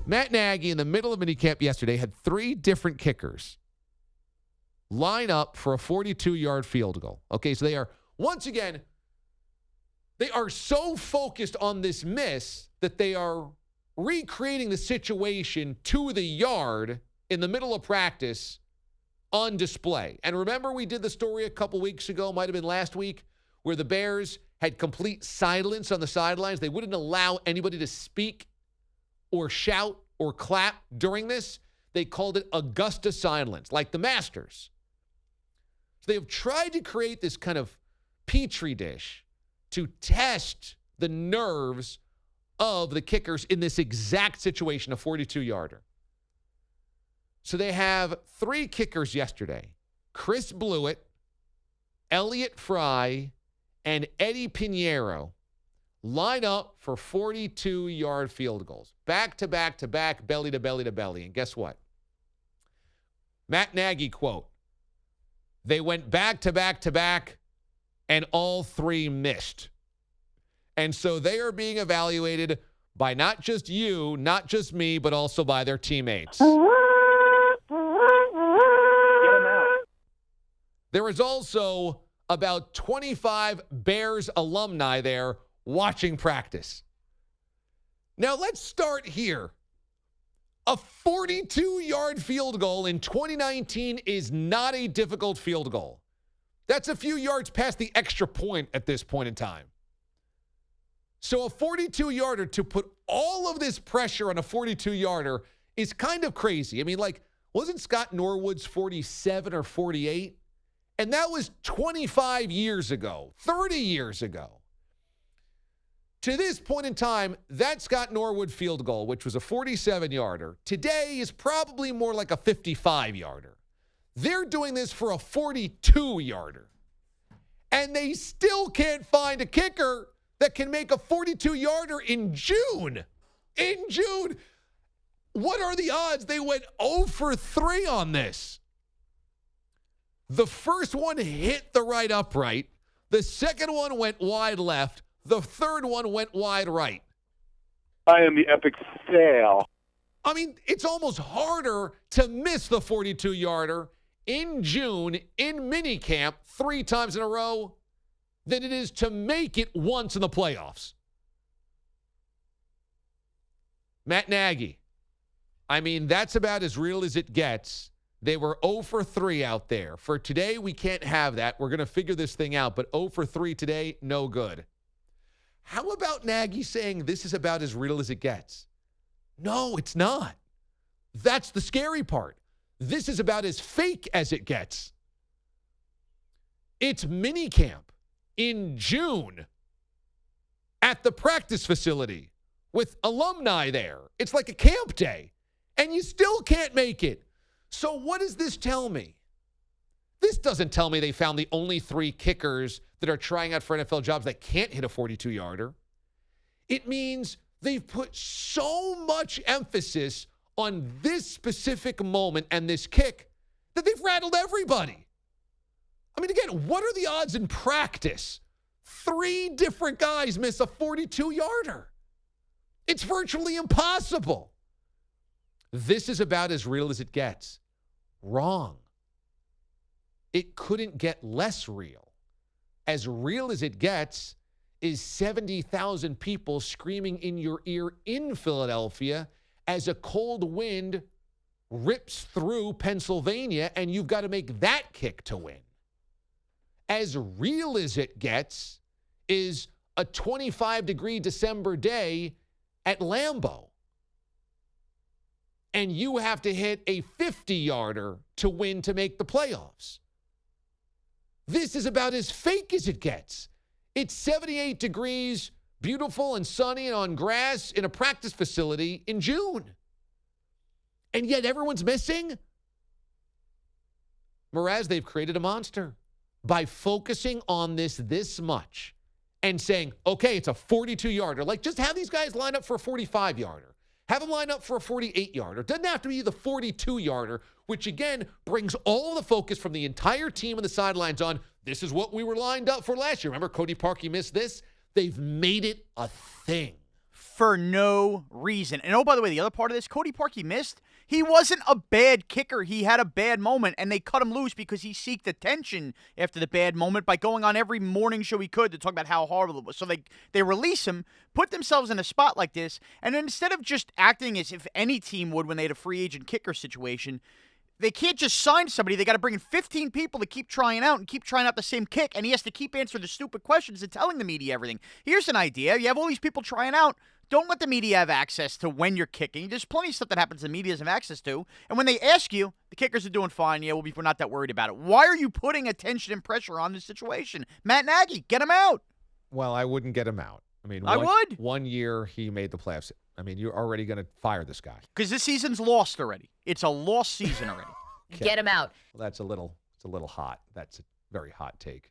Matt Nagy, in the middle of minicamp yesterday, had 3 different kickers line up for a 42-yard field goal. Okay, so they are, once again, they are so focused on this miss that they are recreating the situation to the yard in the middle of practice on display. And remember, we did the story a couple weeks ago, might have been last week, where the Bears had complete silence on the sidelines. They wouldn't allow anybody to speak or shout or clap during this. They called it Augusta silence, like the Masters. So they have tried to create this kind of petri dish to test the nerves of the kickers in this exact situation, a 42-yarder. So they have 3 kickers yesterday. Chris Blewett, Elliott Fry, and Eddie Pinheiro line up for 42-yard field goals. Back to back to back, belly to belly to belly. And guess what? Matt Nagy quote, they went back to back to back, and all 3 missed. And so they are being evaluated by not just you, not just me, but also by their teammates. Get them out. There is also about 25 Bears alumni there watching practice. Now, let's start here. A 42-yard field goal in 2019 is not a difficult field goal. That's a few yards past the extra point at this point in time. So a 42-yarder, to put all of this pressure on a 42-yarder is kind of crazy. I mean, like, wasn't Scott Norwood's 47 or 48? And that was 25 years ago, 30 years ago. To this point in time, that Scott Norwood field goal, which was a 47-yarder, today is probably more like a 55-yarder. They're doing this for a 42-yarder. And they still can't find a kicker that can make a 42-yarder in June. In June. What are the odds they went 0 for 3 on this? The first one hit the right upright. The second one went wide left. The third one went wide right. I am the epic fail. I mean, it's almost harder to miss the 42-yarder in June in minicamp 3 times in a row than it is to make it once in the playoffs. Matt Nagy. I mean, that's about as real as it gets. They were 0 for 3 out there. For today, we can't have that. We're going to figure this thing out. But 0 for 3 today, no good. How about Nagy saying this is about as real as it gets? No, it's not. That's the scary part. This is about as fake as it gets. It's minicamp in June at the practice facility with alumni there. It's like a camp day, and you still can't make it. So what does this tell me? This doesn't tell me they found the only 3 kickers that are trying out for NFL jobs that can't hit a 42-yarder. It means they've put so much emphasis on this specific moment and this kick that they've rattled everybody. I mean, again, what are the odds in practice? 3 different guys miss a 42-yarder. It's virtually impossible. This is about as real as it gets. Wrong. It couldn't get less real. As real as it gets is 70,000 people screaming in your ear in Philadelphia as a cold wind rips through Pennsylvania, and you've got to make that kick to win. As real as it gets is a 25-degree December day at Lambeau. And you have to hit a 50-yarder to win to make the playoffs. This is about as fake as it gets. It's 78 degrees, beautiful and sunny and on grass in a practice facility in June. And yet everyone's missing. Whereas they've created a monster by focusing on this much and saying, okay, it's a 42-yarder. Like, just have these guys line up for a 45-yarder. Have them line up for a 48-yarder. Doesn't have to be the 42-yarder, which, again, brings all the focus from the entire team on the sidelines on, this is what we were lined up for last year. Remember, Cody Parkey missed this? They've made it a thing. for no reason. And, oh, by the way, the other part of this, Cody Parkey missed. He wasn't a bad kicker. He had a bad moment, and they cut him loose because he seeked attention after the bad moment by going on every morning show he could to talk about how horrible it was. So they release him, put themselves in a spot like this, and then instead of just acting as if any team would when they had a free agent kicker situation, they can't just sign somebody. They got to bring in 15 people to keep trying out and keep trying out the same kick, and he has to keep answering the stupid questions and telling the media everything. Here's an idea. You have all these people trying out. Don't let the media have access to when you're kicking. There's plenty of stuff that happens the media doesn't have access to. And when they ask you, the kickers are doing fine. Yeah, we're not that worried about it. Why are you putting attention and pressure on this situation? Matt Nagy, get him out. Well, I wouldn't get him out. I mean, I would. 1 year he made the playoffs. I mean, you're already going to fire this guy. Because this season's lost already. It's a lost season already. Get him out. Well, it's a little hot. That's a very hot take.